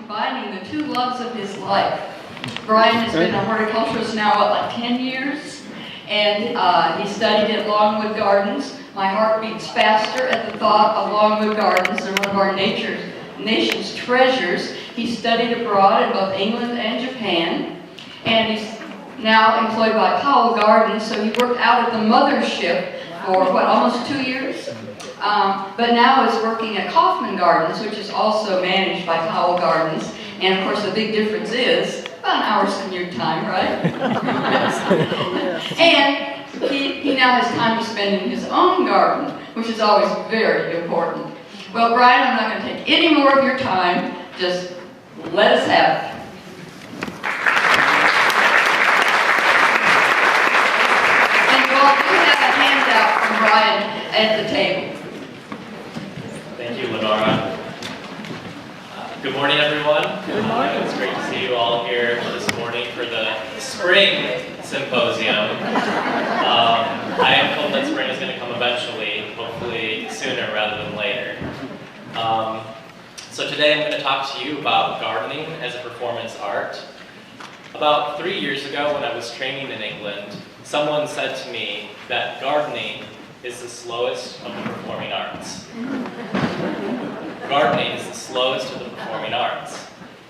combining the two loves of his life. Brian has been a horticulturist now, like 10 years, and he studied at Longwood Gardens. My heart beats faster at the thought of Longwood Gardens. They're one of our nation's treasures. He studied abroad in both England and Japan, and he's now employed by Powell Gardens, so he worked out at the mothership for, almost 2 years? But now is working at Kaufman Gardens, which is also managed by Powell Gardens. And of course, the big difference is about an hour's commute time, right? And he now has time to spend in his own garden, which is always very important. Well, Brian, I'm not going to take any more of your time. Just let us have it. And we'll have a handout from Brian at the table. Thank you, Lenora. Good morning, everyone. Good morning. It's great to see you all here this morning for the spring symposium. I am told that spring is going to come eventually, hopefully sooner rather than later. So today I'm going to talk to you about gardening as a performance art. About 3 years ago, when I was training in England, someone said to me that gardening is the slowest of the performing arts. Gardening is the slowest of the performing arts.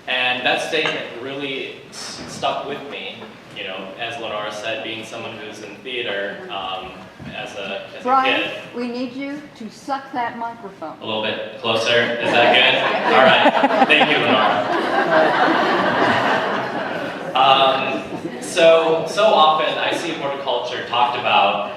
And that statement really stuck with me. You know, as Lenora said, being someone who's in theater as a Brian, kid. we need you to suck that microphone. A little bit closer. Is that good? All right. Thank you, Lenora. So often I see horticulture talked about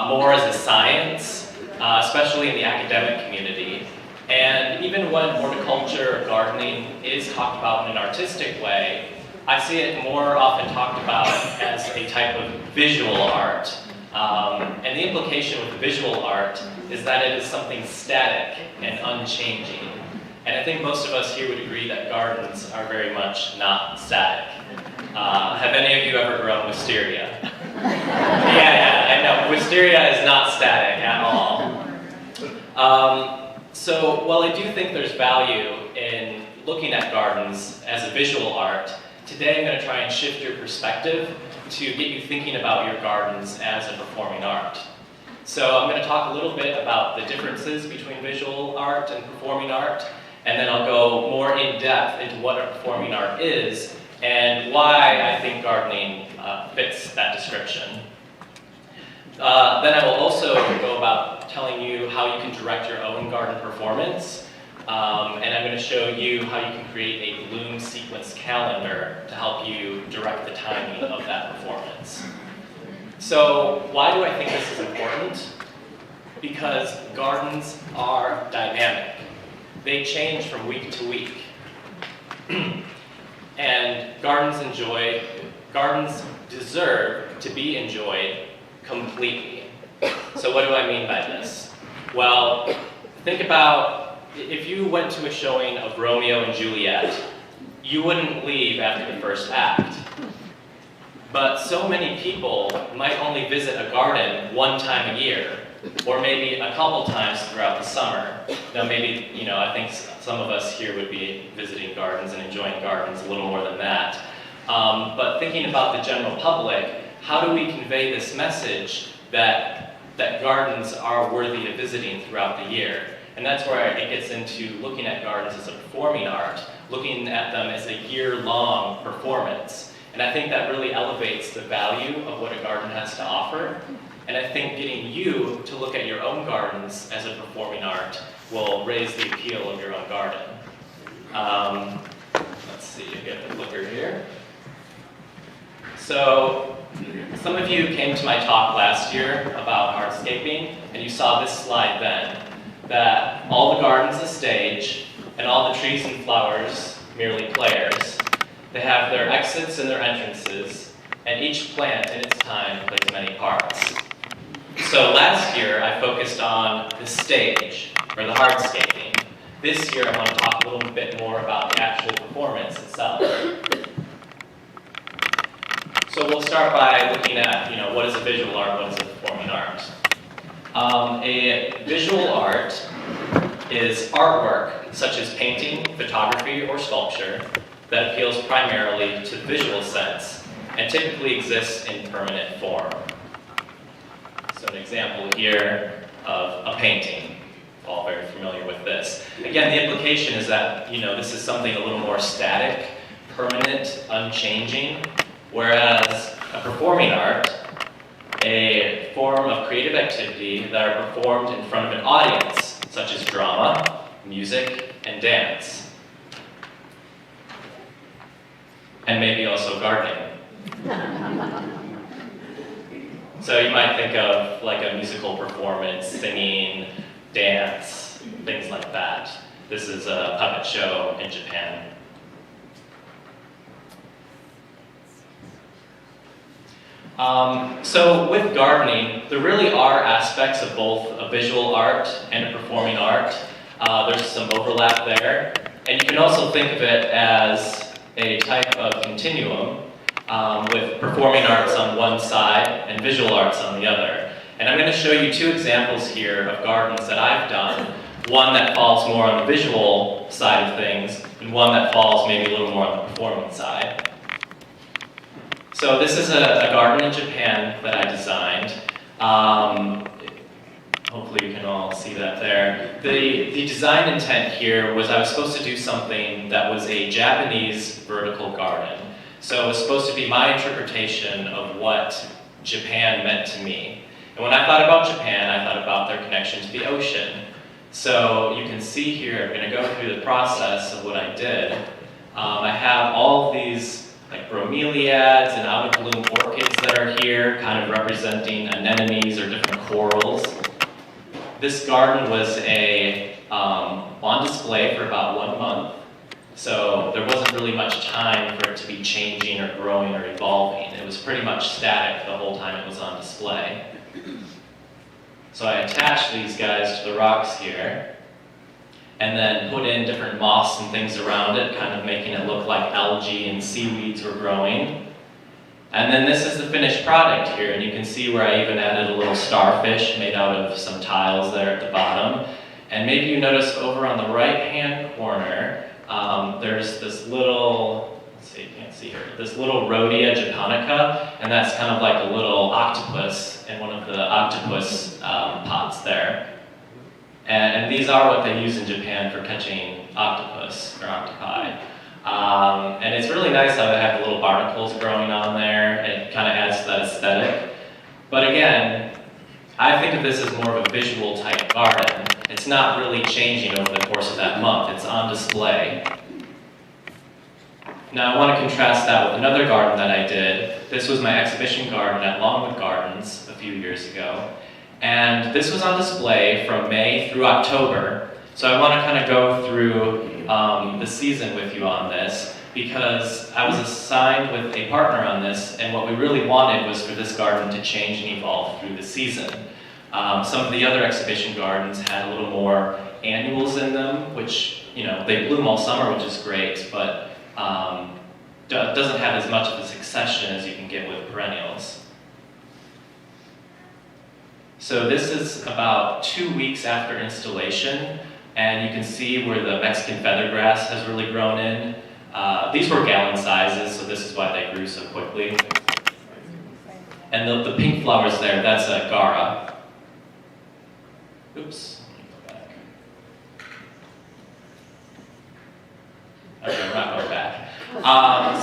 more as a science, especially in the academic community. And even when horticulture or gardening is talked about in an artistic way, I see it more often talked about as a type of visual art. And the implication with visual art is that it is something static and unchanging. And I think most of us here would agree that gardens are very much not static. Have any of you ever grown wisteria? Yeah, I know. Wisteria is not static at all. So while I do think there's value in looking at gardens as a visual art, today I'm going to try and shift your perspective to get you thinking about your gardens as a performing art. So I'm going to talk a little bit about the differences between visual art and performing art, and then I'll go more in depth into what a performing art is and why I think gardening fits that description. Then I will also go about telling you how you can direct your own garden performance, and I'm going to show you how you can create a bloom sequence calendar to help you direct the timing of that performance. So why do I think this is important? Because gardens are dynamic. They change from week to week. And gardens deserve to be enjoyed completely. So what do I mean by this? Well, think about if you went to a showing of Romeo and Juliet, you wouldn't leave after the first act. But so many people might only visit a garden one time a year, or maybe a couple times throughout the summer. Now maybe, I think some of us here would be visiting gardens and enjoying gardens a little more than that. But thinking about the general public, how do we convey this message that gardens are worthy of visiting throughout the year? And that's where it gets into looking at gardens as a performing art, looking at them as a year-long performance. And I think that really elevates the value of what a garden has to offer. And I think getting you to look at your own gardens as a performing art will raise the appeal of your own garden. Let's see, I get the clicker here. So, some of you came to my talk last year about hardscaping, and you saw this slide then, that all the garden's a stage, and all the trees and flowers merely players. They have their exits and their entrances, and each plant in its time plays many parts. So last year, I focused on the stage, or the hardscaping. This year, I want to talk a little bit more about the actual performance itself. So we'll start by looking at, what is a visual art, what is a performing art? A visual art is artwork, such as painting, photography, or sculpture, that appeals primarily to the visual sense and typically exists in permanent form. So an example here of a painting. All very familiar with this. Again, the implication is that, this is something a little more static, permanent, unchanging, whereas a performing art, a form of creative activity that are performed in front of an audience, such as drama, music, and dance. And maybe also gardening. So you might think of like a musical performance, singing, dance, things like that. This is a puppet show in Japan. So with gardening, there really are aspects of both a visual art and a performing art. There's some overlap there. And you can also think of it as a type of continuum with performing arts on one side and visual arts on the other. And I'm going to show you two examples here of gardens that I've done. One that falls more on the visual side of things, and one that falls maybe a little more on the performing side. So this is a garden in Japan that I designed. Hopefully you can all see that there. The design intent here was I was supposed to do something that was a Japanese vertical garden. So it was supposed to be my interpretation of what Japan meant to me. And when I thought about Japan, I thought about their connection to the ocean. So you can see here, I'm going to go through the process of what I did. I have all of these like bromeliads and out-of-bloom orchids that are here, kind of representing anemones or different corals. This garden was on display for about 1 month. So there wasn't really much time for it to be changing or growing or evolving. It was pretty much static the whole time it was on display. So I attached these guys to the rocks here, and then put in different moss and things around it, kind of making it look like algae and seaweeds were growing. And then this is the finished product here, and you can see where I even added a little starfish made out of some tiles there at the bottom. And maybe you notice over on the right-hand corner, there's this little, let's see, you can't see here, this little Rhodia japonica, and that's kind of like a little octopus in one of the octopus pots there. And these are what they use in Japan for catching octopus or octopi. And it's really nice how they have the little barnacles growing on there. It kind of adds to that aesthetic. But again, I think of this as more of a visual type garden. It's not really changing over the course of that month. It's on display. Now I want to contrast that with another garden that I did. This was my exhibition garden at Longwood Gardens a few years ago. And this was on display from May through October. So I want to kind of go through the season with you on this, because I was assigned with a partner on this, and what we really wanted was for this garden to change and evolve through the season. Some of the other exhibition gardens had a little more annuals in them, which, they bloom all summer, which is great, but doesn't have as much of a succession as you can get with perennials. So this is about 2 weeks after installation, and you can see where the Mexican feathergrass has really grown in. These were gallon sizes, so this is why they grew so quickly. And the pink flowers there, that's a Gara. Oops, let me go back. Okay, we're not going back.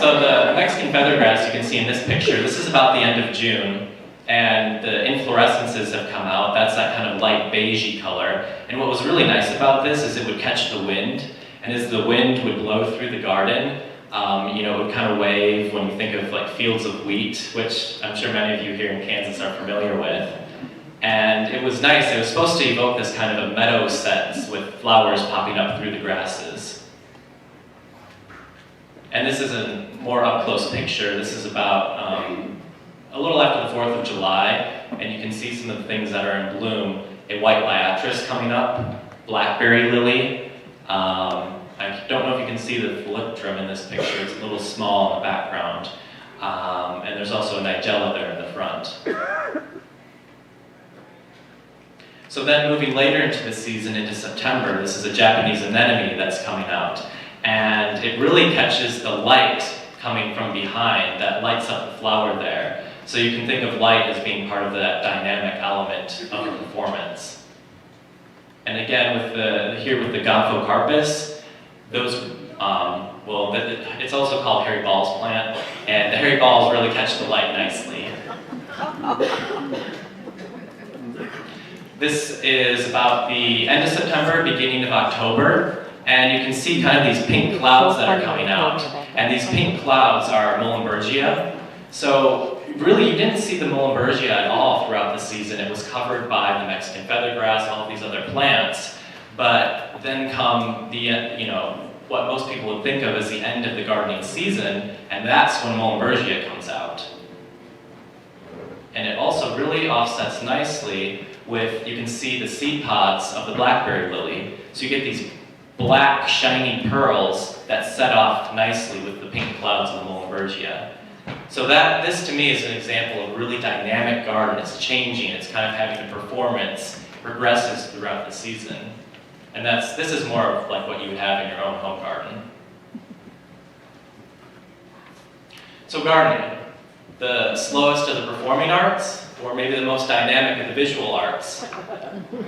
So the Mexican feathergrass you can see in this picture, this is about the end of June, and the inflorescences have come out. That's that kind of light beigey color. And what was really nice about this is it would catch the wind, and as the wind would blow through the garden, it would kind of wave when you think of like fields of wheat, which I'm sure many of you here in Kansas are familiar with. And it was nice. It was supposed to evoke this kind of a meadow sense with flowers popping up through the grasses. And this is a more up-close picture. This is about a little after the 4th of July, and you can see some of the things that are in bloom. A white liatris coming up, blackberry lily. I don't know if you can see the philiptrum in this picture. It's a little small in the background. And there's also a nigella there in the front. So So then moving later into the season, into September, this is a Japanese anemone that's coming out. And it really catches the light coming from behind that lights up the flower there. So you can think of light as being part of that dynamic element of a performance. And again, here with the Gomphocarpus, those, it's also called hairy balls plant, and the hairy balls really catch the light nicely. This is about the end of September, beginning of October, and you can see kind of these pink clouds that are coming out. And these pink clouds are Muhlenbergia. So really, you didn't see the Muhlenbergia at all throughout the season. It was covered by the Mexican feathergrass and all these other plants. But then come the, what most people would think of as the end of the gardening season, and that's when Muhlenbergia comes out. And it also really offsets nicely with, you can see the seed pods of the blackberry lily. So you get these black, shiny pearls that set off nicely with the pink clouds of the Muhlenbergia. So this to me is an example of a really dynamic garden. It's changing, it's kind of having a performance, progresses throughout the season. And this is more of like what you would have in your own home garden. So gardening, the slowest of the performing arts, or maybe the most dynamic of the visual arts.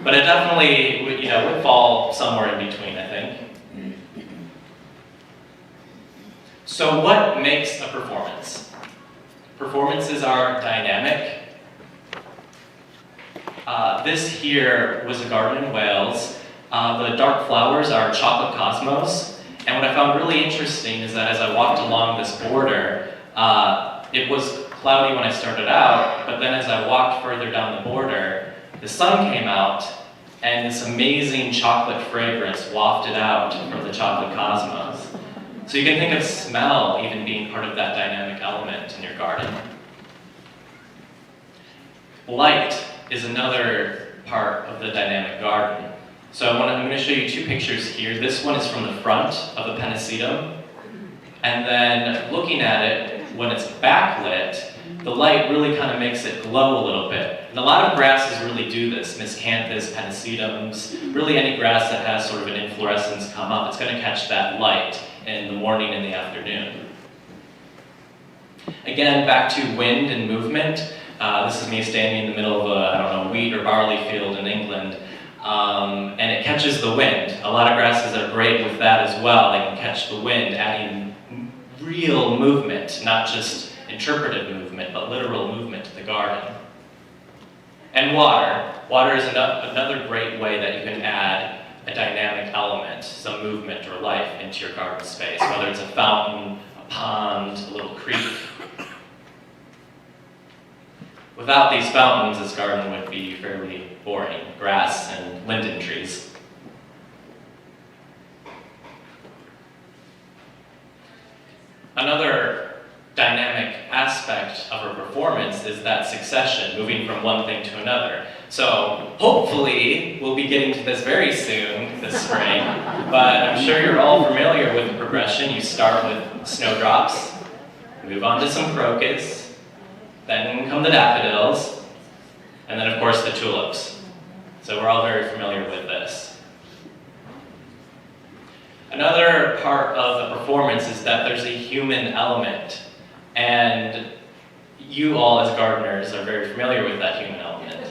But it definitely would fall somewhere in between, I think. So what makes a performance? Performances are dynamic. This here was a garden in Wales. The dark flowers are chocolate cosmos. And what I found really interesting is that as I walked along this border, it was cloudy when I started out, but then as I walked further down the border, the sun came out and this amazing chocolate fragrance wafted out from the chocolate cosmos. So you can think of smell even being part of that dynamic element in your garden. Light is another part of the dynamic garden. So I'm going to show you two pictures here. This one is from the front of a pennisetum, and then looking at it, when it's backlit, the light really kind of makes it glow a little bit. And a lot of grasses really do this, miscanthus, pennisetums, really any grass that has sort of an inflorescence come up, it's going to catch that light in the morning and the afternoon. Again, back to wind and movement. This is me standing in the middle of a, wheat or barley field in England, and it catches the wind. A lot of grasses are great with that as well. They can catch the wind, adding real movement, not just interpretive movement, but literal movement to the garden. And water. Water is another great way that you can add a dynamic element, some movement or life into your garden space, whether it's a fountain, a pond, a little creek. Without these fountains, this garden would be fairly boring, grass and linden trees. Another dynamic aspect of a performance is that succession, moving from one thing to another. So hopefully we'll be getting to this very soon, this spring, but I'm sure you're all familiar with the progression. You start with snowdrops, move on to some crocus, then come the daffodils, and then of course the tulips. So we're all very familiar with this. Another part of the performance is that there's a human element, and you all as gardeners are very familiar with that human element.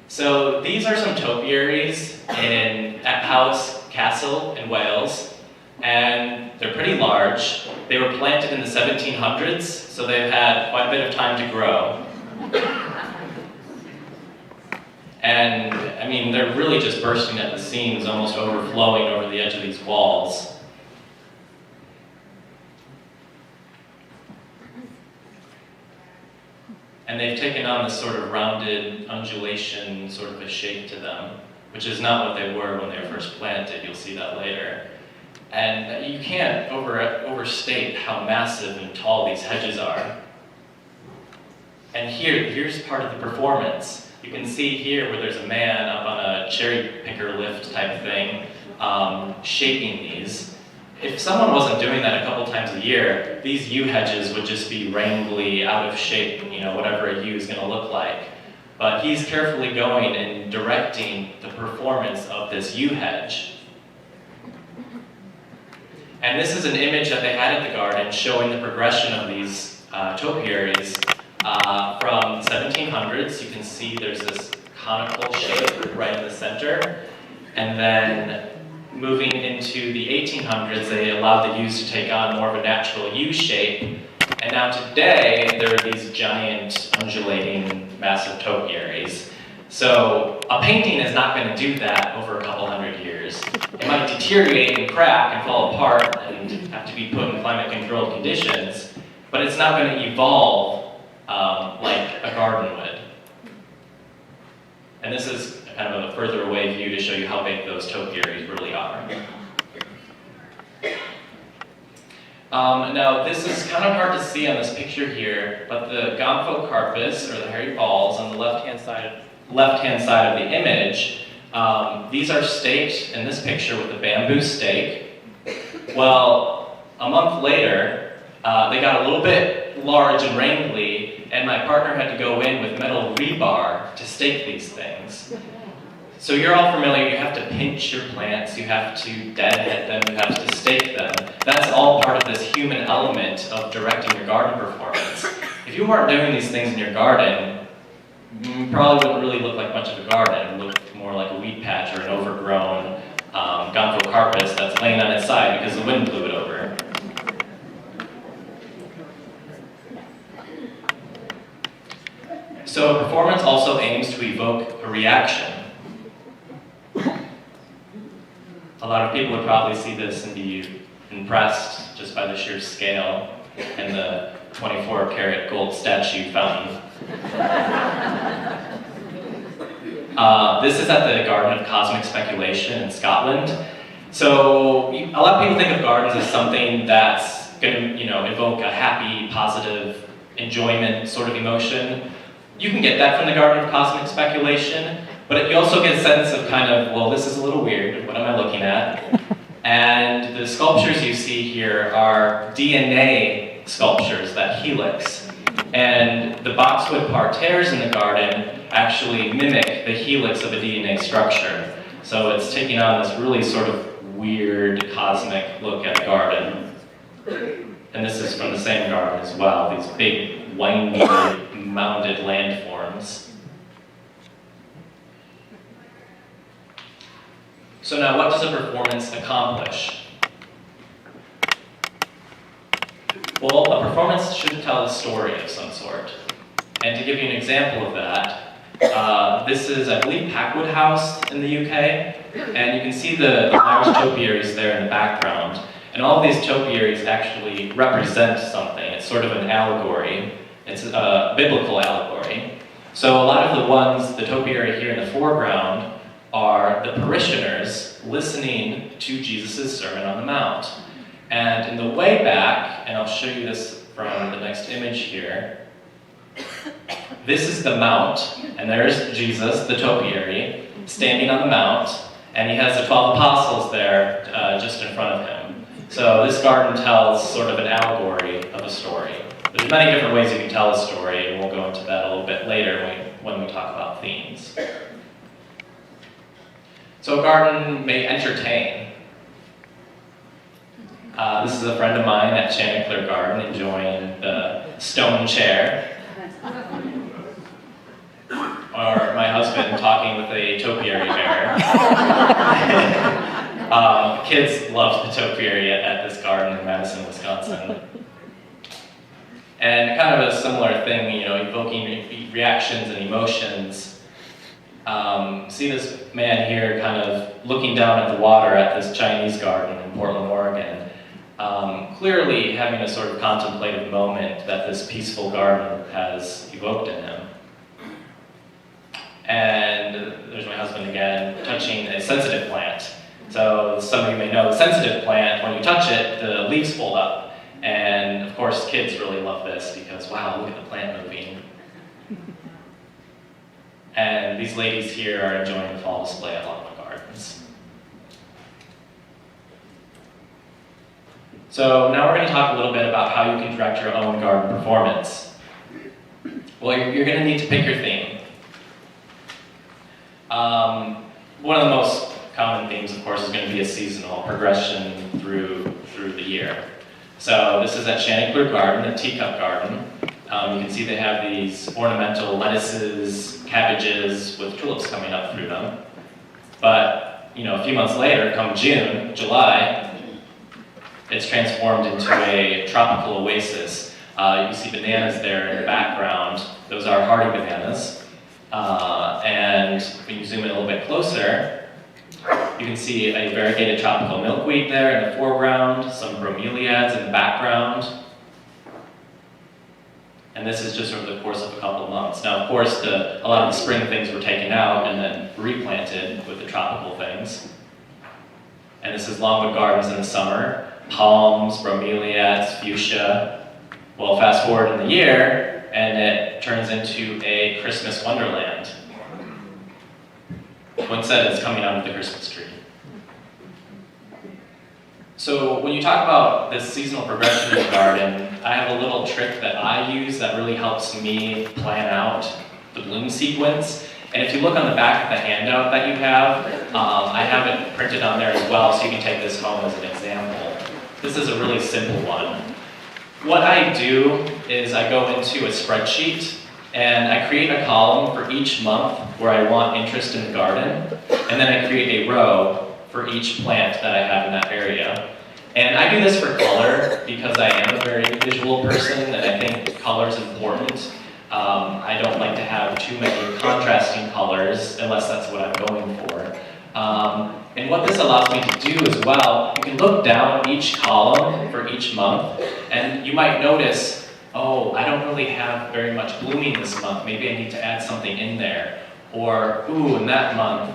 So these are some topiaries at Powys Castle in Wales, and they're pretty large. They were planted in the 1700s, so they've had quite a bit of time to grow. And I mean, they're really just bursting at the seams, almost overflowing over the edge of these walls. And they've taken on this sort of rounded undulation, sort of a shape to them, which is not what they were when they were first planted. You'll see that later. And you can't overstate how massive and tall these hedges are. And here's part of the performance. You can see here where there's a man up on a cherry picker lift type thing, shaping these. If someone wasn't doing that a couple times a year, these yew hedges would just be wrangly out of shape, whatever a yew is going to look like. but he's carefully going and directing the performance of this yew hedge. And this is an image that they had at the garden showing the progression of these topiaries from the 1700s. You can see there's this conical shape right in the center. And then moving into the 1800s, they allowed the yews to take on more of a natural yew shape. And now today, there are these giant, undulating, massive topiaries. So a painting is not going to do that over a couple hundred years. It might deteriorate and crack and fall apart and have to be put in climate-controlled conditions, but it's not going to evolve like a garden would. And this is kind of a further away view to show you how big those topiaries really are. Now, this is kind of hard to see on this picture here, but the Gomphocarpus, or the hairy balls, on the left-hand side of the image, these are staked in this picture with a bamboo stake. Well, a month later, they got a little bit large and wrinkly, and my partner had to go in with metal rebar to stake these things. So you're all familiar, you have to pinch your plants, you have to deadhead them, you have to stake them. That's all part of this human element of directing your garden performance. If you weren't doing these things in your garden, you probably wouldn't really look like much of a garden. It would look more like a weed patch or an overgrown Gomphocarpus that's laying on its side because the wind blew it over. So a performance also aims to evoke a reaction. A lot of people would probably see this and be impressed just by the sheer scale and the 24-karat gold statue fountain. This is at the Garden of Cosmic Speculation in Scotland. So a lot of people think of gardens as something that's going to, evoke a happy, positive, enjoyment sort of emotion. You can get that from the Garden of Cosmic Speculation, but you also get a sense of kind of, well, this is a little weird, what am I looking at? And the sculptures you see here are DNA sculptures, that helix. And the boxwood parterres in the garden actually mimic the helix of a DNA structure. So it's taking on this really sort of weird cosmic look at a garden. And this is from the same garden as well, these big, windy, mounded landforms. So now, what does a performance accomplish? Well, a performance should tell a story of some sort. And to give you an example of that, this is, I believe, Packwood House in the UK. And you can see the large topiaries there in the background. And all of these topiaries actually represent something. It's sort of an allegory. It's a biblical allegory. So a lot of the ones, the topiary here in the foreground, are the parishioners listening to Jesus' Sermon on the Mount. And in the way back, and I'll show you this from the next image here, this is the mount, and there's Jesus, the topiary, standing on the mount, and he has the 12 apostles there just in front of him. So this garden tells sort of an allegory of a story. There's many different ways you can tell a story, and we'll go into that a little bit later when we talk about themes. So a garden may entertain. This is a friend of mine at Chanticleer Garden enjoying the stone chair. Or my husband talking with a topiary bear. Kids loved the topiary at this garden in Madison, Wisconsin. And kind of a similar thing, evoking reactions and emotions. See this man here kind of looking down at the water at this Chinese garden in Portland, Oregon. Clearly having a sort of contemplative moment that this peaceful garden has evoked in him. And there's my husband again, touching a sensitive plant. So some of you may know the sensitive plant, when you touch it, the leaves fold up. And of course kids really love this because, wow, look at the plant moving. And these ladies here are enjoying the fall display at Longwood Gardens. So now we're going to talk a little bit about how you can direct your own garden performance. Well, you're going to need to pick your theme. One of the most common themes, of course, is going to be a seasonal progression through the year. So this is at Chanticleer Garden, a teacup garden. You can see they have these ornamental lettuces, cabbages with tulips coming up through them. But a few months later, come June, July, it's transformed into a tropical oasis. You see bananas there in the background. Those are hardy bananas. And when you zoom in a little bit closer, you can see a variegated tropical milkweed there in the foreground, some bromeliads in the background. And this is just over the course of a couple of months. Now, of course, a lot of the spring things were taken out and then replanted with the tropical things. And this is Longwood Gardens in the summer. Palms, bromeliads, fuchsia. Well, fast forward in the year, and it turns into a Christmas wonderland. One said it's coming out of the Christmas tree. So when you talk about this seasonal progression in the garden, I have a little trick that I use that really helps me plan out the bloom sequence. And if you look on the back of the handout that you have, I have it printed on there as well, so you can take this home as an example. This is a really simple one. What I do is I go into a spreadsheet and I create a column for each month where I want interest in the garden, and then I create a row for each plant that I have in that area. And I do this for color because I am a very visual person and I think color is important. I don't like to have too many contrasting colors unless that's what I'm going for. And what this allows me to do as well, you can look down each column for each month, and you might notice, oh, I don't really have very much blooming this month. Maybe I need to add something in there. Or, ooh, in that month,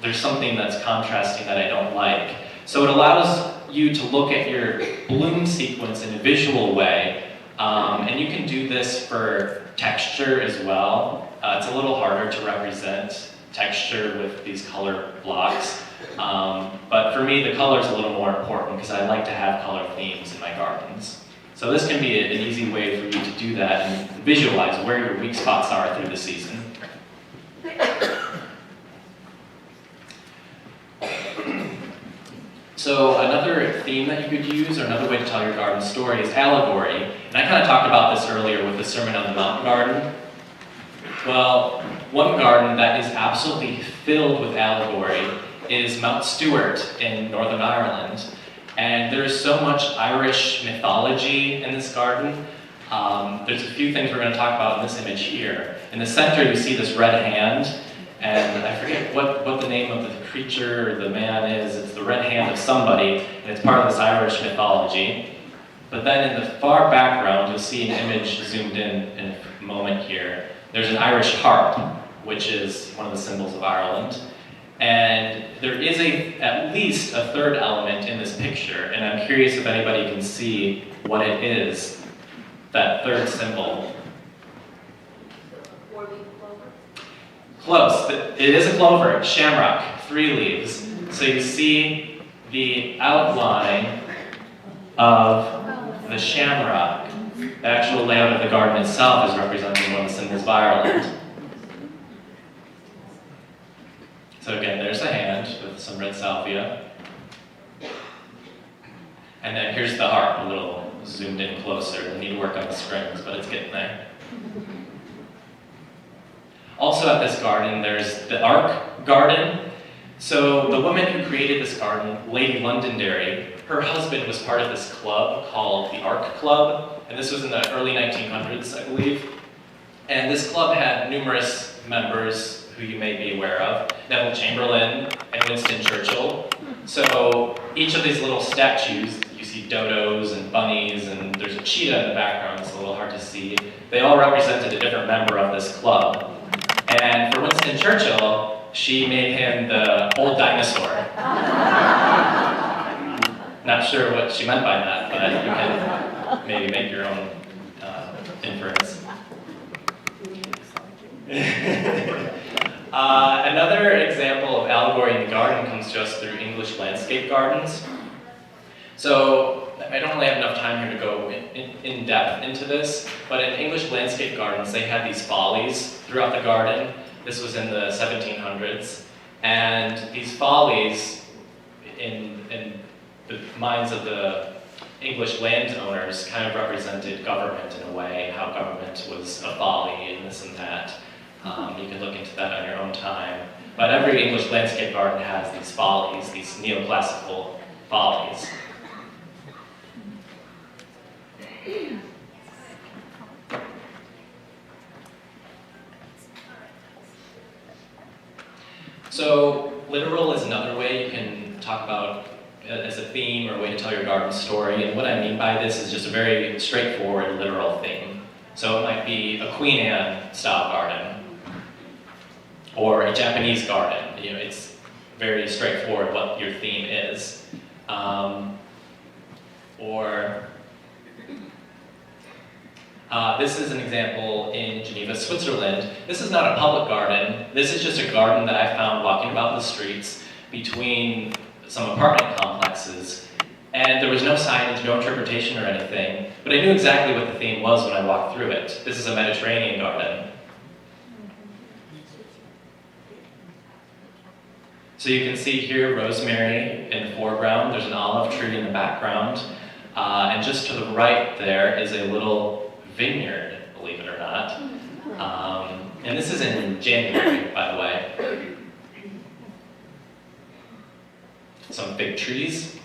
there's something that's contrasting that I don't like. So it allows you to look at your bloom sequence in a visual way, and you can do this for texture as well. It's a little harder to represent texture with these color blocks. But for me, the color is a little more important because I like to have color themes in my gardens. So this can be an easy way for you to do that and visualize where your weak spots are through the season. So another theme that you could use, or another way to tell your garden story, is allegory. And I kind of talked about this earlier with the Sermon on the Mount garden. Well, one garden that is absolutely filled with allegory is Mount Stewart in Northern Ireland. And there's so much Irish mythology in this garden. There's a few things we're going to talk about in this image here. In the center, you see this red hand, and I forget what the name of the creature or the man is. It's the red hand of somebody, and it's part of this Irish mythology. But then in the far background, you'll see an image zoomed in a moment here. There's an Irish harp, which is one of the symbols of Ireland. And there is at least a third element in this picture, and I'm curious if anybody can see what it is, that third symbol. Close. It is a clover, shamrock, 3 leaves. So you see the outline of the shamrock. The actual layout of the garden itself is representing one of the symbols of Ireland. So again, there's a hand with some red salvia. And then here's the harp, a little zoomed in closer. We need to work on the strings, but it's getting there. Also at this garden, there's the Ark Garden. So the woman who created this garden, Lady Londonderry, her husband was part of this club called the Ark Club, and this was in the early 1900s, I believe. And this club had numerous members who you may be aware of, Neville Chamberlain and Winston Churchill. So each of these little statues, you see dodos and bunnies, and there's a cheetah in the background, it's a little hard to see. They all represented a different member of this club. And for Winston Churchill, she made him the old dinosaur. Not sure what she meant by that, but you can maybe make your own inference. Another example of allegory in the garden comes to us through English landscape gardens. So I don't really have enough time here to go in depth into this, but in English landscape gardens, they had these follies throughout the garden. This was in the 1700s. And these follies, in the minds of the English landowners, kind of represented government in a way, how government was a folly and this and that. You can look into that on your own time. But every English landscape garden has these follies, these neoclassical follies. So literal is another way you can talk about as a theme or a way to tell your garden story. And what I mean by this is just a very straightforward literal theme. So it might be a Queen Anne style garden or a Japanese garden. You know, it's very straightforward what your theme is. This is an example in Geneva, Switzerland. This is not a public garden. This is just a garden that I found walking about the streets between some apartment complexes. And there was no signage, no interpretation or anything, but I knew exactly what the theme was when I walked through it. This is a Mediterranean garden. So you can see here rosemary in the foreground. There's an olive tree in the background. And just to the right there is a little vineyard, believe it or not. And this is in January, by the way. Some fig trees.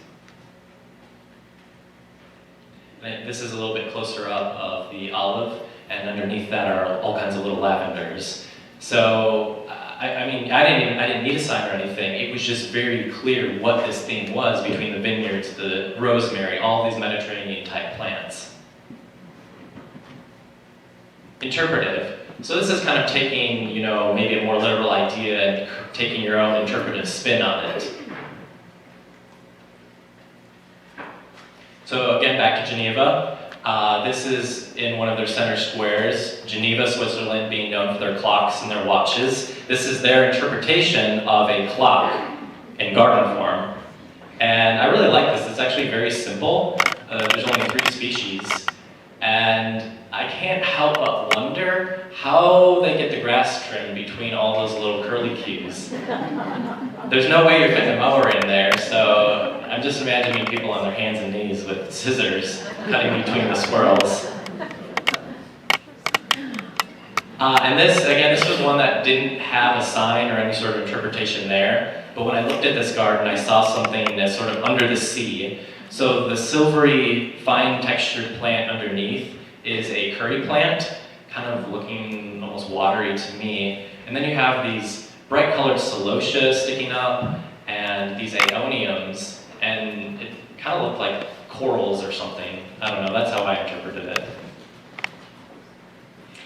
And this is a little bit closer up of the olive, and underneath that are all kinds of little lavenders. So, I mean, I didn't need a sign or anything. It was just very clear what this theme was between the vineyards, the rosemary, all these Mediterranean-type plants. Interpretive. So this is kind of taking, you know, maybe a more literal idea and taking your own interpretive spin on it. So again, back to Geneva. This is in one of their center squares, Geneva, Switzerland, being known for their clocks and their watches. This is their interpretation of a clock in garden form. And I really like this. It's actually very simple. There's only 3 species. And I can't help but wonder how they get the grass trimmed between all those little curly cues. There's no way you're fitting a mower in there, so I'm just imagining people on their hands and knees with scissors cutting between the swirls. And this, again, this was one that didn't have a sign or any sort of interpretation there, but when I looked at this garden, I saw something that's sort of under the sea. So the silvery, fine textured plant underneath is a curry plant, kind of looking almost watery to me. And then you have these bright colored celosia sticking up and these aeoniums, and it kind of looked like corals or something. I don't know, that's how I interpreted it.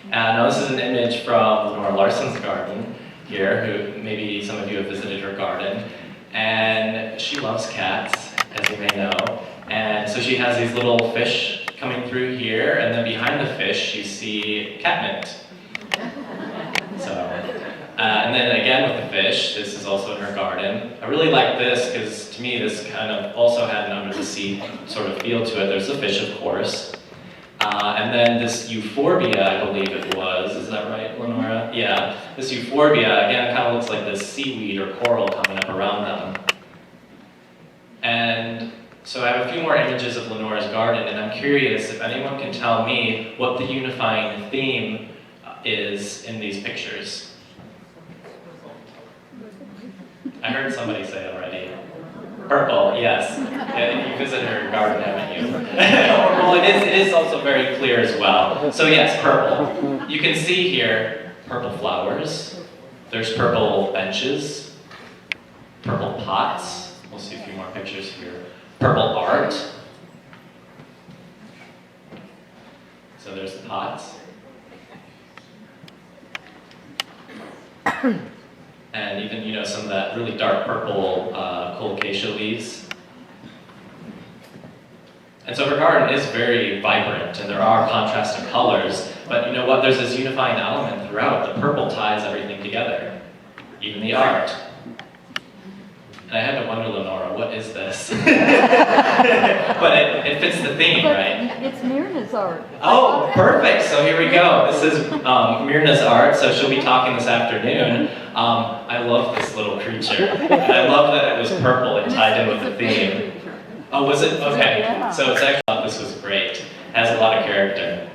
Now this is an image from Lenora Larson's garden here, who maybe some of you have visited her garden. And she loves cats, as you may know. And so she has these little fish coming through here, and then behind the fish you see catmint. So, and then again with the fish, this is also in her garden. I really like this because to me this kind of also had an under the sea sort of feel to it. There's the fish, of course. And then this euphorbia, I believe it was. Is that right, Lenora? Yeah. This euphorbia, again, kind of looks like this seaweed or coral coming up around them. And so I have a few more images of Lenora's garden, and I'm curious if anyone can tell me what the unifying theme is in these pictures. I heard somebody say it already. Purple, yes. Yeah, you visited her garden, haven't you? Well, it is also very clear as well. So yes, purple. You can see here purple flowers. There's purple benches, purple pots. We'll see a few more pictures here. Purple art. So there's the pots. And even, you know, some of that really dark purple colocasia leaves. And so her garden is very vibrant, and there are contrasting colors, but you know what, there's this unifying element throughout. The purple ties everything together, even the art. And I had to wonder, Lenora, what is this? But it fits the theme, right? It's Myrna's art. Oh, perfect. So here we go. This is Myrna's art. So she'll be talking this afternoon. I love this little creature. And I love that it was purple and tied in with the theme. Oh, was it? Okay. Yeah. So it's actually, I thought this was great. It has a lot of character.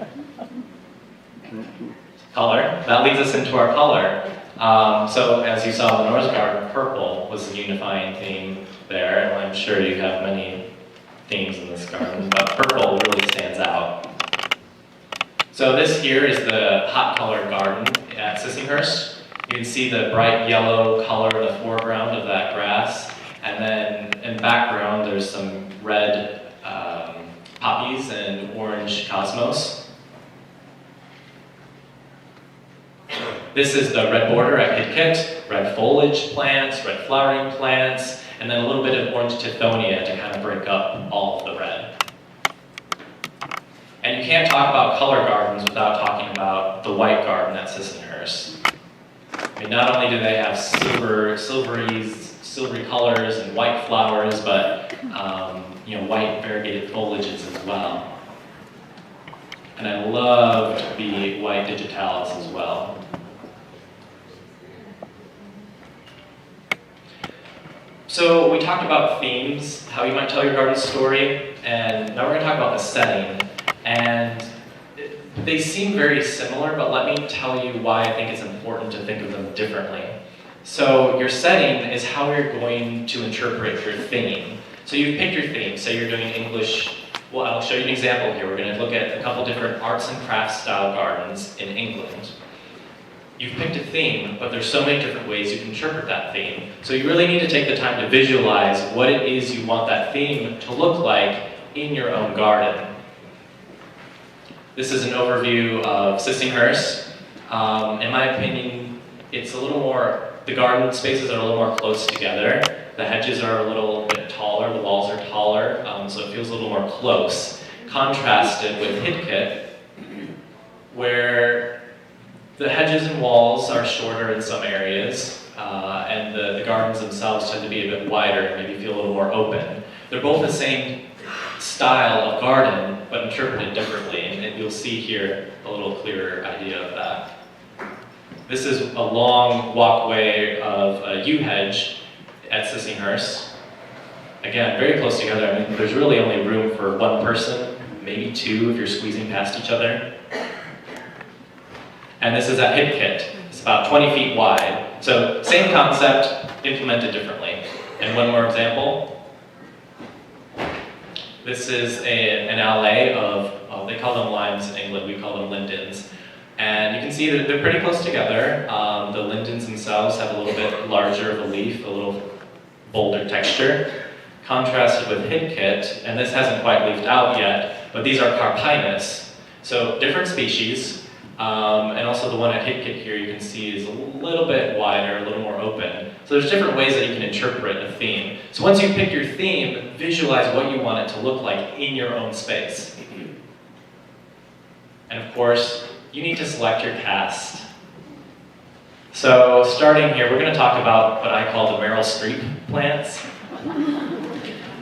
Color. That leads us into our color. So as you saw in the Norse Garden, purple was the unifying theme there. And I'm sure you have many themes in this garden, but purple really stands out. So this here is the hot color garden at Sissinghurst. You can see the bright yellow color in the foreground of that grass, and then in the background there's some red poppies and orange cosmos. This is the red border at Hidkit, red foliage plants, red flowering plants, and then a little bit of orange tithonia to kind of break up all of the red. And you can't talk about color gardens without talking about the white garden at Sissinghurst. I mean, not only do they have silvery colors and white flowers, but white variegated foliages as well. And I loved the white digitalis as well. So we talked about themes, how you might tell your garden story, and now we're going to talk about the setting. And they seem very similar, but let me tell you why I think it's important to think of them differently. So your setting is how you're going to interpret your theme. So you've picked your theme. Say you're doing English. Well, I'll show you an example here. We're going to look at a couple different arts and crafts style gardens in England. You've picked a theme, but there's so many different ways you can interpret that theme. So you really need to take the time to visualize what it is you want that theme to look like in your own garden. This is an overview of Sissinghurst. In my opinion, it's a little more, the garden spaces are a little more close together. The hedges are a little bit taller, the walls are taller, so it feels a little more close. Contrasted with Hidkit, where the hedges and walls are shorter in some areas, and the gardens themselves tend to be a bit wider and maybe feel a little more open. They're both the same style of garden, but interpreted differently, and you'll see here a little clearer idea of that. This is a long walkway of a yew hedge at Sissinghurst. Again, very close together. I mean, there's really only room for one person, maybe two if you're squeezing past each other. And this is at Hidkit. It's about 20 feet wide. So same concept, implemented differently. And one more example. This is an alley of, they call them limes in England, we call them lindens. And you can see that they're pretty close together. The lindens themselves have a little bit larger of a leaf, a little bolder texture. Contrasted with Hidkit, and this hasn't quite leafed out yet, but these are carpinus. So different species, and also the one at Hidkit here you can see is a little bit wider, a little more open. So there's different ways that you can interpret a theme. So once you pick your theme, visualize what you want it to look like in your own space. And of course, you need to select your cast. So starting here, we're going to talk about what I call the Meryl Streep plants.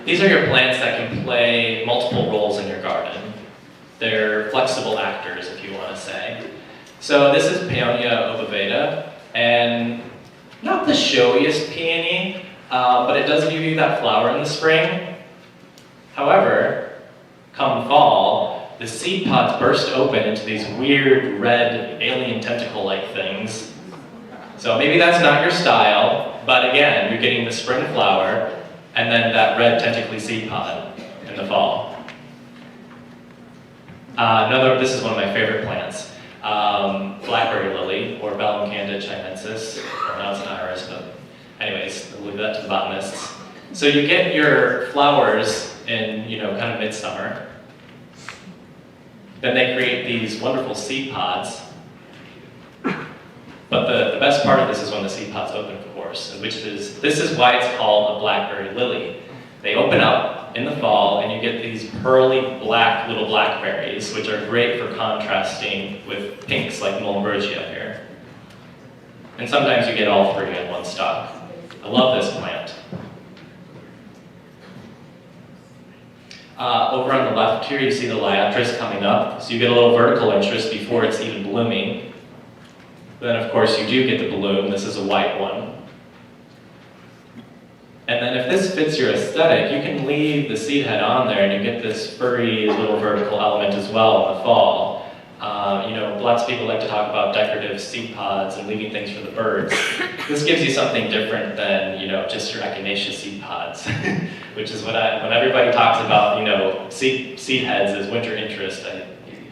These are your plants that can play multiple roles in your garden. They're flexible actors, if you want to say. So this is Peonia obovata, and not the showiest peony, but it does give you that flower in the spring. However, come fall, the seed pods burst open into these weird red alien tentacle-like things. So maybe that's not your style, but again, you're getting the spring flower and then that red tentacly seed pod in the fall. This is one of my favorite plants. Blackberry lily, or Bellum-candida chinensis. Well, now it's an iris, but anyways, we'll leave that to the botanists. So you get your flowers in, kind of midsummer. Then they create these wonderful seed pods. But the best part of this is when the seed pods open, of course, this is why it's called a blackberry lily. They open up in the fall, and you get these pearly black little blackberries, which are great for contrasting with pinks like Muhlenbergia here. And sometimes you get all three in one stalk. I love this plant. Over on the left here, you see the liatris coming up. So you get a little vertical interest before it's even blooming. Then, of course, you do get the bloom. This is a white one. And then if this fits your aesthetic, you can leave the seed head on there and you get this furry little vertical element as well in the fall. You know, lots of people like to talk about decorative seed pods and leaving things for the birds. This gives you something different than, you know, just your echinacea seed pods, which is when everybody talks about, you know, seed heads as winter interest,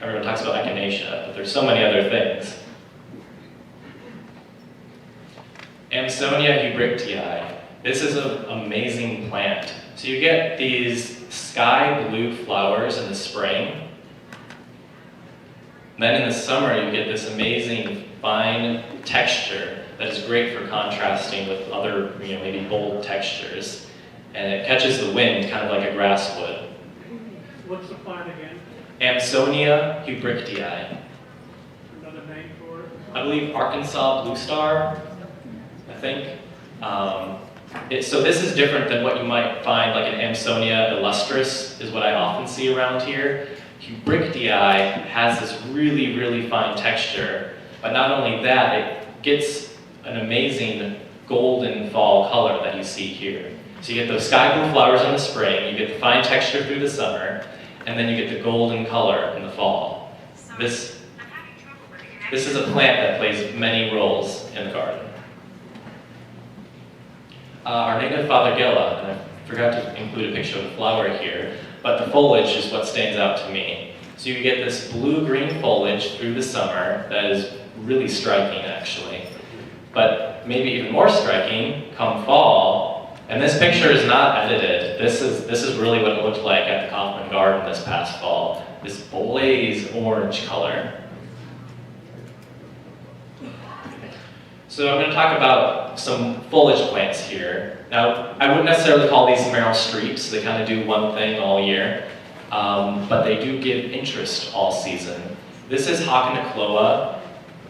everyone talks about echinacea, but there's so many other things. Amsonia hubrichtii. This is an amazing plant. So you get these sky blue flowers in the spring. Then in the summer, you get this amazing fine texture that is great for contrasting with other, you know, maybe bold textures. And it catches the wind, kind of like a grass would. What's the plant again? Amsonia hubrichtii. Another name for it? I believe Arkansas blue star, I think. So this is different than what you might find, like an Amsonia illustris is what I often see around here. Hubrichtii has this really, really fine texture, but not only that, it gets an amazing golden fall color that you see here. So you get those sky blue flowers in the spring, you get the fine texture through the summer, and then you get the golden color in the fall. This is a plant that plays many roles in the garden. Our native Fothergilla, and I forgot to include a picture of the flower here, but the foliage is what stands out to me. So you get this blue-green foliage through the summer that is really striking, actually. But maybe even more striking, come fall, and this picture is not edited. This is really what it looked like at the Kaufman Garden this past fall. This blaze orange color. So I'm going to talk about some foliage plants here. Now, I wouldn't necessarily call these Merrill Streets. They kind of do one thing all year, but they do give interest all season. This is Hakanakloa.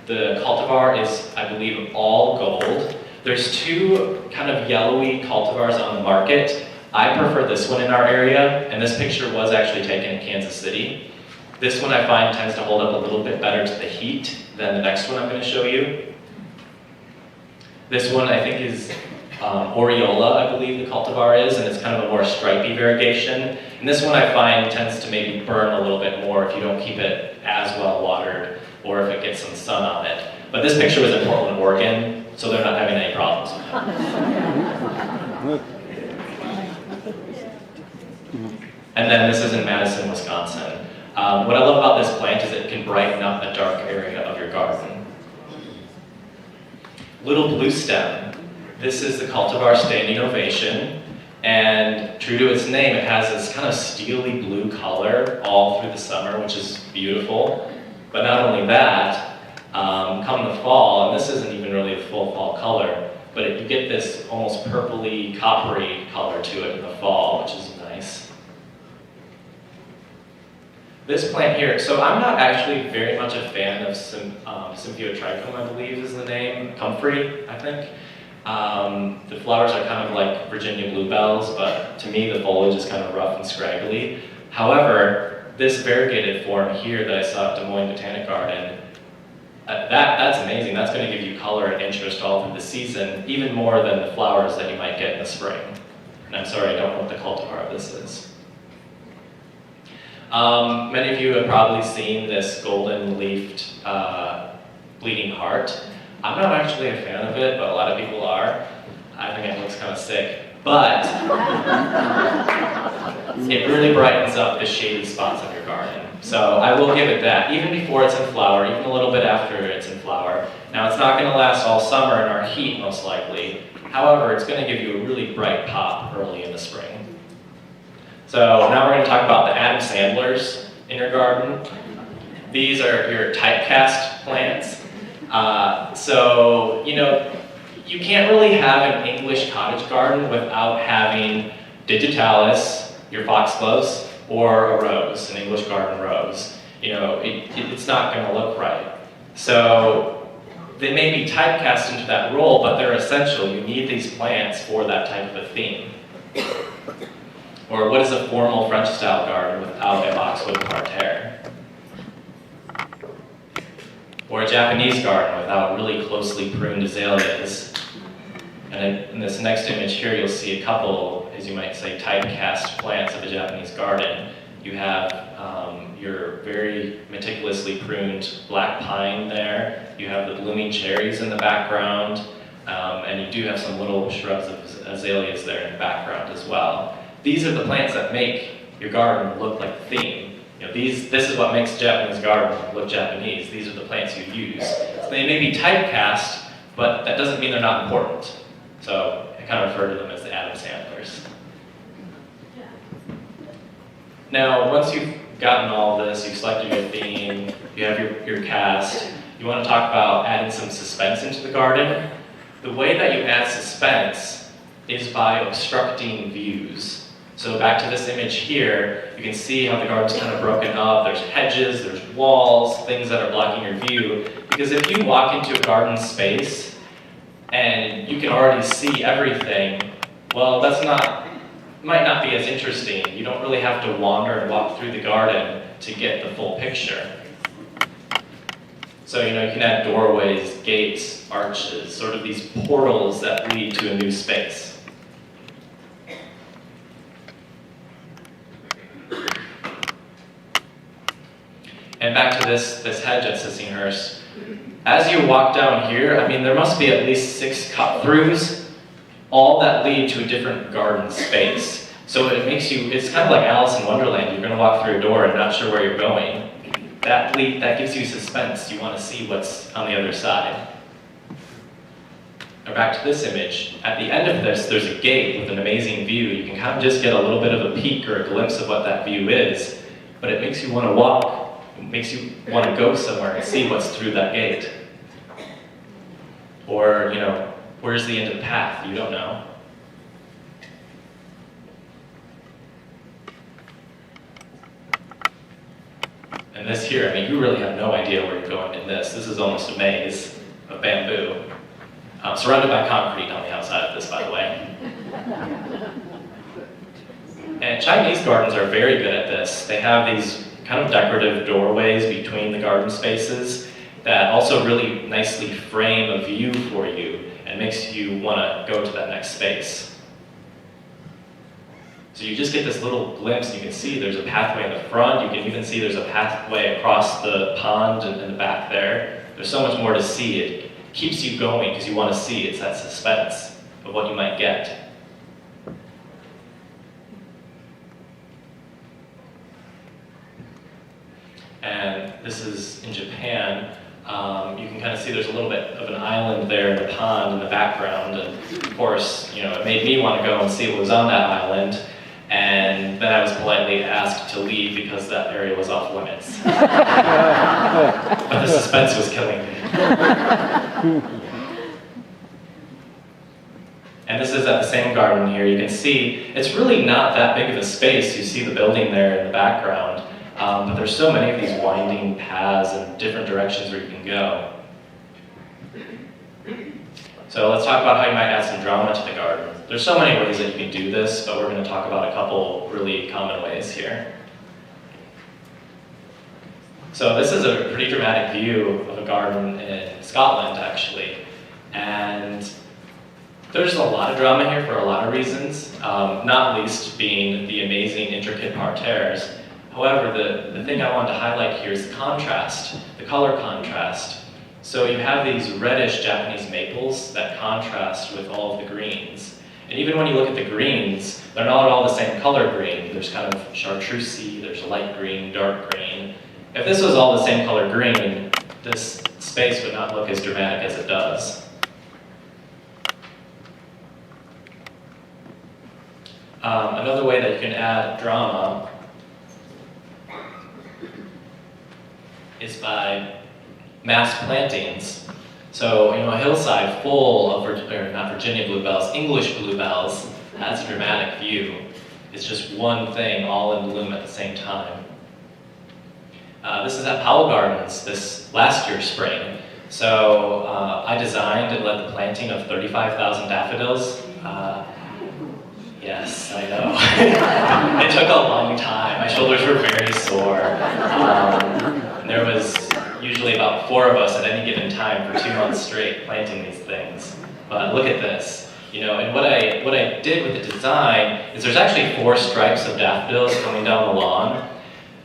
The cultivar is, I believe, all gold. There's two kind of yellowy cultivars on the market. I prefer this one in our area, and this picture was actually taken in Kansas City. This one I find tends to hold up a little bit better to the heat than the next one I'm going to show you. This one I think is Oriola, I believe the cultivar is, and it's kind of a more stripy variegation. And this one I find tends to maybe burn a little bit more if you don't keep it as well watered or if it gets some sun on it. But this picture was in Portland, Oregon, so they're not having any problems with it. And then this is in Madison, Wisconsin. What I love about this plant is it can brighten up a dark area of your garden. Little blue stem. This is the cultivar Standing Ovation, and true to its name, it has this kind of steely blue color all through the summer, which is beautiful. But not only that, come the fall, and this isn't even really a full fall color, but you get this almost purpley, coppery color to it in the fall, which is nice. This plant here, so I'm not actually very much a fan of Symphyotrichum, I believe is the name, comfrey, I think. The flowers are kind of like Virginia bluebells, but to me the foliage is kind of rough and scraggly. However, this variegated form here that I saw at Des Moines Botanic Garden, that's amazing. That's going to give you color and interest all through the season, even more than the flowers that you might get in the spring. And I'm sorry, I don't know what the cultivar of this is. Many of you have probably seen this golden-leafed bleeding heart. I'm not actually a fan of it, but a lot of people are. I think it looks kind of sick. But it really brightens up the shady spots of your garden. So I will give it that, even before it's in flower, even a little bit after it's in flower. Now it's not going to last all summer in our heat, most likely. However, it's going to give you a really bright pop early in the spring. So now we're going to talk about the Adam Sandlers in your garden. These are your typecast plants. So, you know, you can't really have an English cottage garden without having digitalis, your foxgloves, or a rose, an English garden rose. You know, it's not going to look right. So they may be typecast into that role, but they're essential. You need these plants for that type of a theme. Or what is a formal French-style garden without a boxwood parterre? Or a Japanese garden without really closely pruned azaleas? And in this next image here, you'll see a couple, as you might say, typecast plants of a Japanese garden. You have your very meticulously pruned black pine there. You have the blooming cherries in the background. And you do have some little shrubs of azaleas there in the background as well. These are the plants that make your garden look like the theme. You know, this is what makes a Japanese garden look Japanese. These are the plants you use. So they may be typecast, but that doesn't mean they're not important. So I kind of refer to them as the Adam Sandlers. Now, once you've gotten all this, you've selected your theme, you have your cast, you want to talk about adding some suspense into the garden. The way that you add suspense is by obstructing views. So back to this image here, you can see how the garden's kind of broken up. There's hedges, there's walls, things that are blocking your view. Because if you walk into a garden space and you can already see everything, well, might not be as interesting. You don't really have to wander and walk through the garden to get the full picture. So, you can add doorways, gates, arches, sort of these portals that lead to a new space. And back to this hedge at Sissinghurst. As you walk down here, there must be at least 6 cut-throughs, all that lead to a different garden space. So it's kind of like Alice in Wonderland. You're going to walk through a door and not sure where you're going. That gives you suspense. You want to see what's on the other side. Now back to this image. At the end of this, there's a gate with an amazing view. You can kind of just get a little bit of a peek or a glimpse of what that view is, but it makes you want to walk. It makes you want to go somewhere and see what's through that gate. Or, where's the end of the path? You don't know. And this here, you really have no idea where you're going in this. This is almost a maze of bamboo. Surrounded by concrete on the outside of this, by the way. And Chinese gardens are very good at this. They have these kind of decorative doorways between the garden spaces that also really nicely frame a view for you and makes you want to go to that next space. So you just get this little glimpse. You can see there's a pathway in the front. You can even see there's a pathway across the pond in the back there. There's so much more to see. It keeps you going because you want to see. It's that suspense of what you might get. And this is in Japan. You can kind of see there's a little bit of an island there in the pond in the background. And of course, it made me want to go and see what was on that island. And then I was politely asked to leave because that area was off limits. But the suspense was killing me. And this is at the same garden here. You can see it's really not that big of a space. You see the building there in the background. But there's so many of these winding paths and different directions where you can go. So let's talk about how you might add some drama to the garden. There's so many ways that you can do this, but we're going to talk about a couple really common ways here. So this is a pretty dramatic view of a garden in Scotland, actually. And there's a lot of drama here for a lot of reasons, not least being the amazing intricate parterres. However, the thing I wanted to highlight here is the contrast, the color contrast. So you have these reddish Japanese maples that contrast with all of the greens. And even when you look at the greens, they're not all the same color green. There's kind of chartreusey, there's light green, dark green. If this was all the same color green, this space would not look as dramatic as it does. Another way that you can add drama is by mass plantings. So, a hillside full of, not Virginia bluebells, English bluebells has a dramatic view. It's just one thing all in bloom at the same time. This is at Powell Gardens this last year spring. So I designed and led the planting of 35,000 daffodils. Yes, I know. It took a long time. My shoulders were very sore. And there was usually about 4 of us at any given time for 2 months straight planting these things. But look at this. You know, and what I did with the design is there's actually 4 stripes of daffodils coming down the lawn.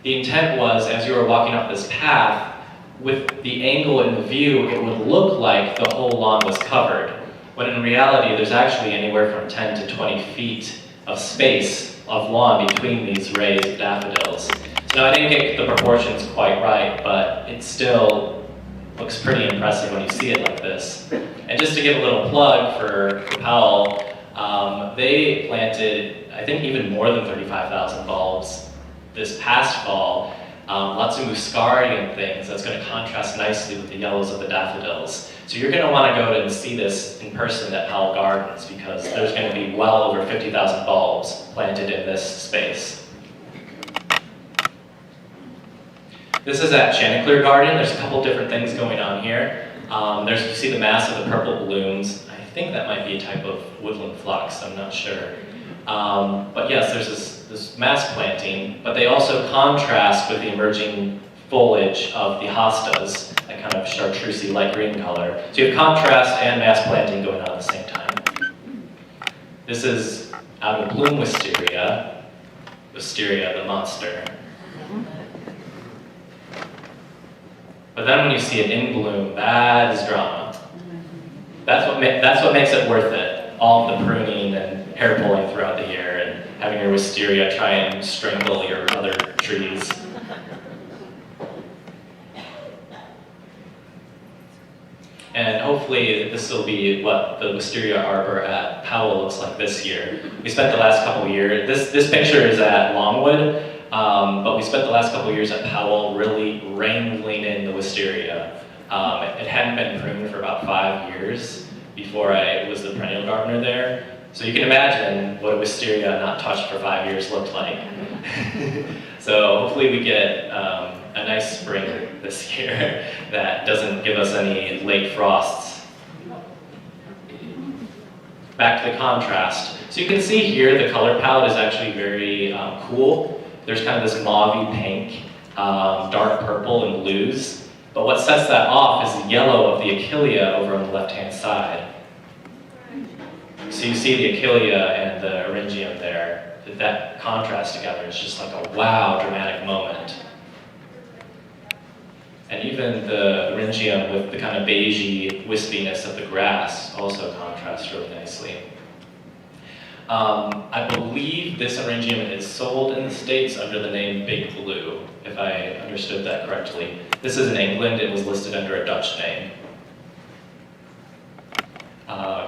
The intent was, as you were walking up this path, with the angle in the view, it would look like the whole lawn was covered. When in reality, there's actually anywhere from 10 to 20 feet of space of lawn between these rays of daffodils. So now I didn't get the proportions quite right, but it still looks pretty impressive when you see it like this. And just to give a little plug for Powell, they planted, I think, even more than 35,000 bulbs this past fall. Lots of muscarian things that's going to contrast nicely with the yellows of the daffodils. So you're going to want to go and see this in person at Powell Gardens because there's going to be well over 50,000 bulbs planted in this space. This is at Chanticleer Garden. There's a couple different things going on here. You see the mass of the purple blooms. I think that might be a type of woodland phlox, I'm not sure. But yes, there's this mass planting, but they also contrast with the emerging foliage of the hostas, that kind of chartreusey light green color. So you have contrast and mass planting going on at the same time. This is out of bloom wisteria, wisteria the monster. But then when you see it in bloom, that is drama. That's what makes it worth it. All of the pruning and hair pulling throughout the year and having your wisteria try and strangle your other trees. And hopefully this will be what the wisteria arbor at Powell looks like this year. We spent the last couple of years, this picture is at Longwood, but we spent the last couple of years at Powell really wrangling in the wisteria. It hadn't been pruned for about 5 years before I was the perennial gardener there. So you can imagine what a wisteria not touched for 5 years looked like. So hopefully we get a nice spring this year that doesn't give us any late frosts. Back to the contrast. So you can see here the color palette is actually very cool. There's kind of this mauve pink, dark purple and blues. But what sets that off is the yellow of the achillea over on the left-hand side. So you see the achillea and the eryngium there. That contrast together is just like a wow, dramatic moment. And even the eryngium with the kind of beigey wispiness of the grass also contrasts really nicely. I believe this eryngium is sold in the States under the name Big Blue, if I understood that correctly. This is in England, it was listed under a Dutch name.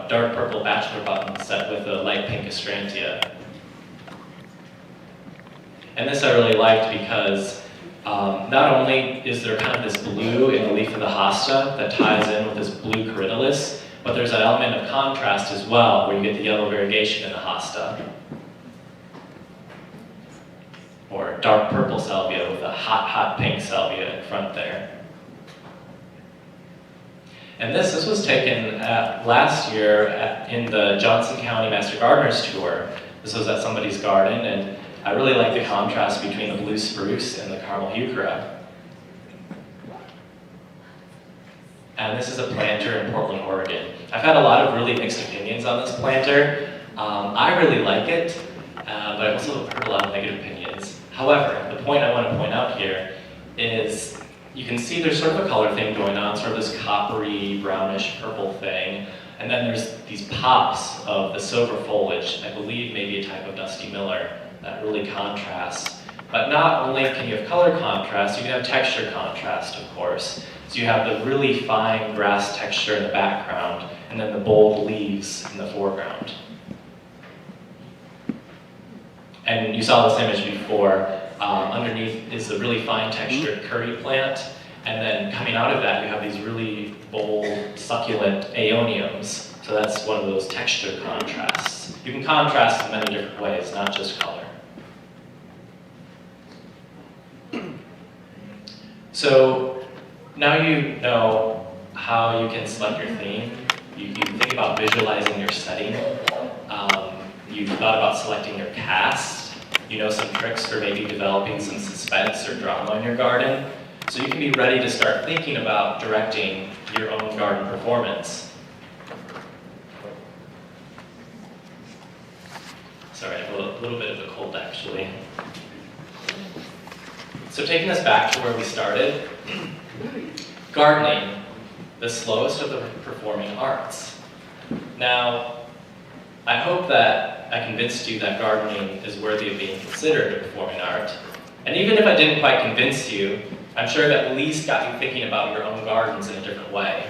Dark purple bachelor button set with a light pink astrantia. And this I really liked because not only is there kind of this blue in the leaf of the hosta that ties in with this blue corydalus, but there's an element of contrast as well, where you get the yellow variegation in the hosta. Or dark purple salvia with a hot, hot pink salvia in front there. And this was taken last year in the Johnson County Master Gardeners Tour. This was at somebody's garden, and I really like the contrast between the blue spruce and the caramel heuchera. And this is a planter in Portland, Oregon. I've had a lot of really mixed opinions on this planter. I really like it, but I've also heard a lot of negative opinions. However, the point I want to point out here is you can see there's sort of a color thing going on, sort of this coppery, brownish, purple thing. And then there's these pops of the silver foliage, I believe maybe a type of Dusty Miller, that really contrasts. But not only can you have color contrast, you can have texture contrast, of course. So you have the really fine grass texture in the background, and then the bold leaves in the foreground. And you saw this image before. Underneath is the really fine textured curry plant, and then coming out of that you have these really bold, succulent aeoniums. So that's one of those texture contrasts. You can contrast in many different ways, not just color. So now you know how you can select your theme. You think about visualizing your setting. you've thought about selecting your cast, you know some tricks for maybe developing some suspense or drama in your garden, so you can be ready to start thinking about directing your own garden performance. Sorry, I have a little bit of a cold actually. So taking us back to where we started, gardening, the slowest of the performing arts. Now, I hope that I convinced you that gardening is worthy of being considered a performing art. And even if I didn't quite convince you, I'm sure that at least got you thinking about your own gardens in a different way.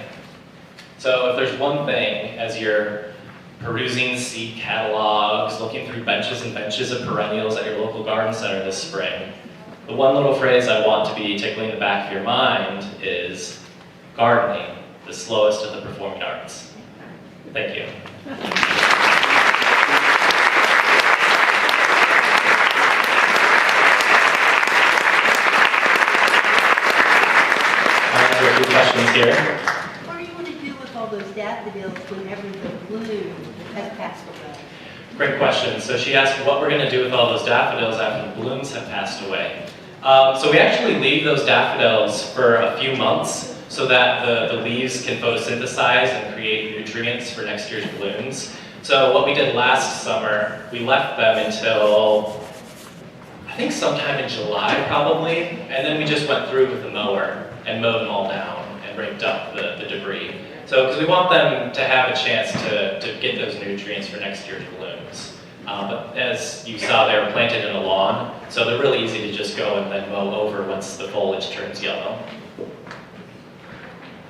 So if there's one thing, as you're perusing seed catalogs, looking through benches and benches of perennials at your local garden center this spring, the one little phrase I want to be tickling the back of your mind is gardening, the slowest of the performing arts. Thank you. A few questions here. What are you going to do with all those daffodils whenever the bloom has passed away? Great question. So she asked what we're going to do with all those daffodils after the blooms have passed away. So we actually leave those daffodils for a few months so that the leaves can photosynthesize and create nutrients for next year's blooms. So what we did last summer, we left them until I think sometime in July probably, and then we just went through with the mower and mowed them all down and raked up the debris. So, because we want them to have a chance to get those nutrients for next year's blooms. But as you saw, they were planted in a lawn, so they're really easy to just go and then mow over once the foliage turns yellow.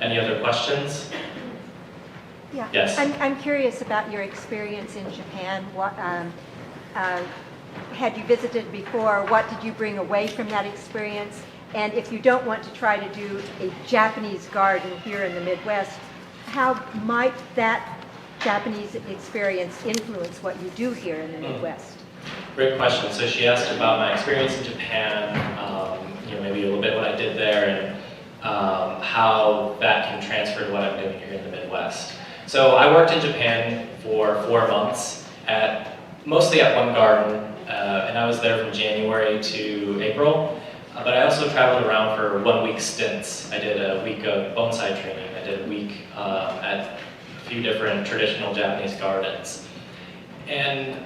Any other questions? Yeah. Yes. I'm curious about your experience in Japan. What had you visited before? What did you bring away from that experience? And if you don't want to try to do a Japanese garden here in the Midwest, how might that Japanese experience influence what you do here in the Midwest? Great question. So she asked about my experience in Japan, maybe a little bit what I did there, and how that can transfer to what I'm doing here in the Midwest. So I worked in Japan for 4 months, mostly at one garden, and I was there from January to April. But I also traveled around for 1 week stints. I did a week of bonsai training. I did a week at a few different traditional Japanese gardens. And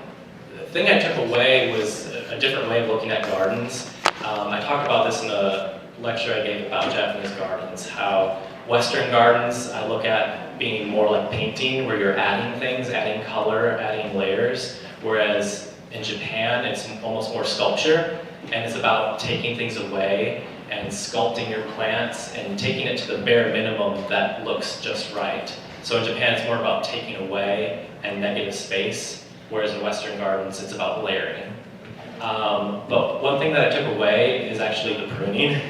the thing I took away was a different way of looking at gardens. I talked about this in a lecture I gave about Japanese gardens, how Western gardens I look at being more like painting, where you're adding things, adding color, adding layers, whereas in Japan it's almost more sculpture. And it's about taking things away and sculpting your plants and taking it to the bare minimum that looks just right. So in Japan, it's more about taking away and negative space, whereas in Western gardens, it's about layering. But one thing that I took away is actually the pruning.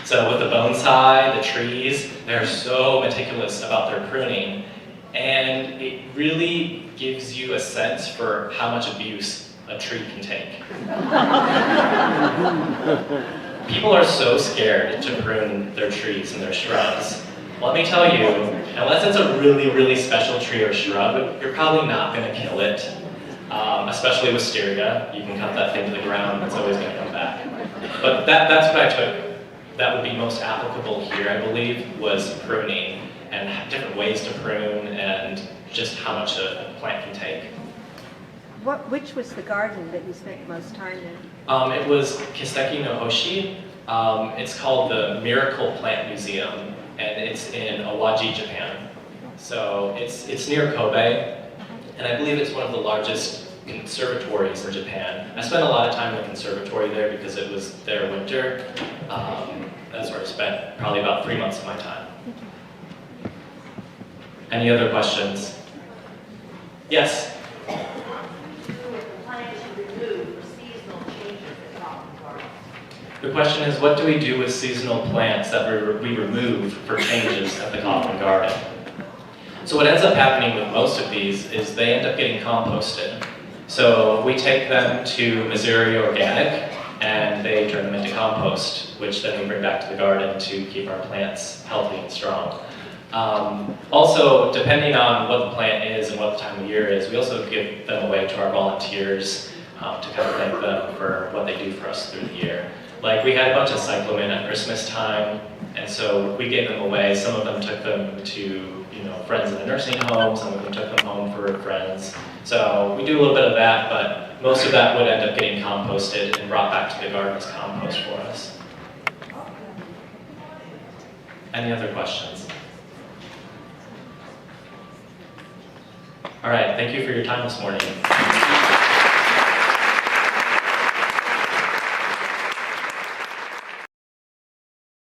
So with the bonsai, the trees, they're so meticulous about their pruning, and it really gives you a sense for how much abuse a tree can take. People are so scared to prune their trees and their shrubs. Let me tell you, unless it's a really, really special tree or shrub, you're probably not going to kill it. Especially wisteria, you can cut that thing to the ground, it's always going to come back. But that's what I took that would be most applicable here, I believe, was pruning and different ways to prune and just how much a plant can take. Which was the garden that you spent the most time in? It was Kiseki no Hoshi. It's called the Miracle Plant Museum, and it's in Awaji, Japan. So it's near Kobe, and I believe it's one of the largest conservatories in Japan. I spent a lot of time in the conservatory there because it was their winter. That's where I spent probably about 3 months of my time. Any other questions? Yes? The question is, what do we do with seasonal plants that we remove for changes at the Kaufman Garden? So what ends up happening with most of these is they end up getting composted. So we take them to Missouri Organic, and they turn them into compost, which then we bring back to the garden to keep our plants healthy and strong. Also, depending on what the plant is and what the time of year is, we also give them away to our volunteers to kind of thank them for what they do for us through the year. Like we had a bunch of cyclamen at Christmas time, and so we gave them away. Some of them took them to friends in a nursing home, some of them took them home for friends. So we do a little bit of that, but most of that would end up getting composted and brought back to the garden as compost for us. Any other questions? All right, thank you for your time this morning.